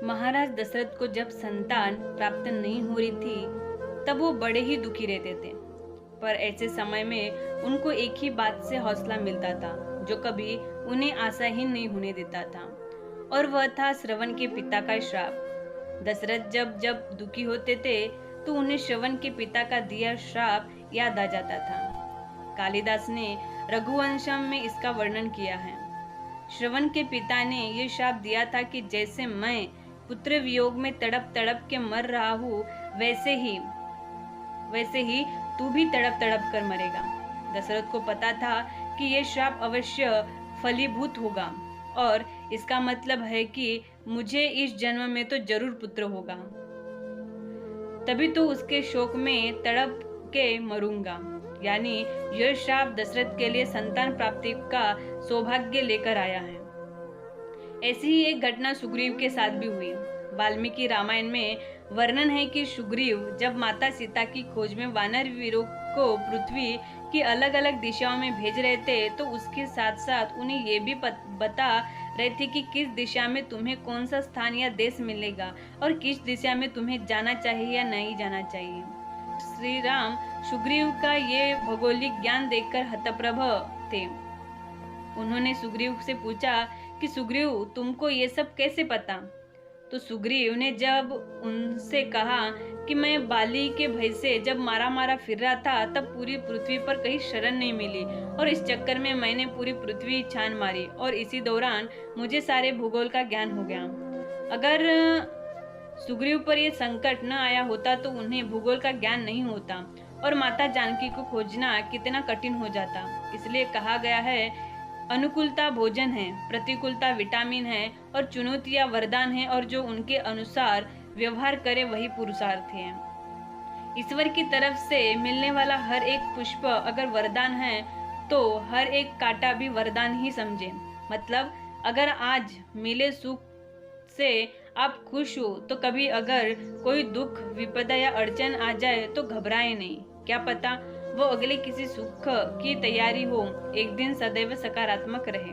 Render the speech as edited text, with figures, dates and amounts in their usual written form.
महाराज दशरथ को जब संतान प्राप्त नहीं हो रही थी तब वो बड़े ही दुखी रहते थे। पर ऐसे समय में उनको एक ही बात से हौसला मिलता था जो कभी उन्हें आशाहीन नहीं होने देता था, और वह था श्रवण के पिता का श्राप। दशरथ जब जब दुखी होते थे तो उन्हें श्रवण के पिता का दिया श्राप याद आ जाता था। कालिदास ने रघुवंशम में इसका वर्णन किया है। श्रवण के पिता ने ये श्राप दिया था कि जैसे मैं पुत्र वियोग में तड़प तड़प के मर रहा हूँ वैसे ही तू भी तड़प तड़प कर मरेगा। दशरथ को पता था कि यह श्राप अवश्य फलीभूत होगा और इसका मतलब है कि मुझे इस जन्म में तो जरूर पुत्र होगा, तभी तो उसके शोक में तड़प के मरूंगा। यानी यह श्राप दशरथ के लिए संतान प्राप्ति का सौभाग्य लेकर आया है। ऐसी ही एक घटना सुग्रीव के साथ भी हुई। वाल्मीकि रामायण में वर्णन है कि सुग्रीव जब माता सीता की खोज में वानर वीरों को पृथ्वी की अलग अलग दिशाओं में भेज रहे थे तो उसके साथ साथ उन्हें ये भी बता रहे थे कि किस दिशा में तुम्हें कौन सा स्थान या देश मिलेगा और किस दिशा में तुम्हें जाना चाहिए या नहीं जाना चाहिए। श्री राम सुग्रीव का ये भौगोलिक ज्ञान देखकर हतप्रभ थे। उन्होंने सुग्रीव से पूछा कि सुग्रीव तुमको ये सब कैसे पता? तो सुग्रीव ने जब उनसे कहा कि मैं बाली के भय से जब मारा फिर रहा था तब पूरी पृथ्वी पर कहीं शरण नहीं मिली और इस चक्कर में मैंने पूरी पृथ्वी छान मारी और इसी दौरान मुझे सारे भूगोल का ज्ञान हो गया। अगर सुग्रीव पर यह संकट न आया होता तो उन्हें भूगोल का ज्ञान नहीं होता और माता जानकी को खोजना कितना कठिन हो जाता। इसलिए कहा गया है, अनुकूलता भोजन है, प्रतिकूलता विटामिन है और चुनौतियां वरदान है, और जो उनके अनुसार व्यवहार करे वही पुरुषार्थ है। ईश्वर की तरफ से मिलने वाला हर एक पुष्प अगर वरदान है तो हर एक कांटा भी वरदान ही समझे। मतलब अगर आज मिले सुख से आप खुश हो तो कभी अगर कोई दुख विपदा या अड़चन आ जाए तो घबराए नहीं। क्या पता वो अगले किसी सुख की तैयारी हो। एक दिन सदैव सकारात्मक रहे।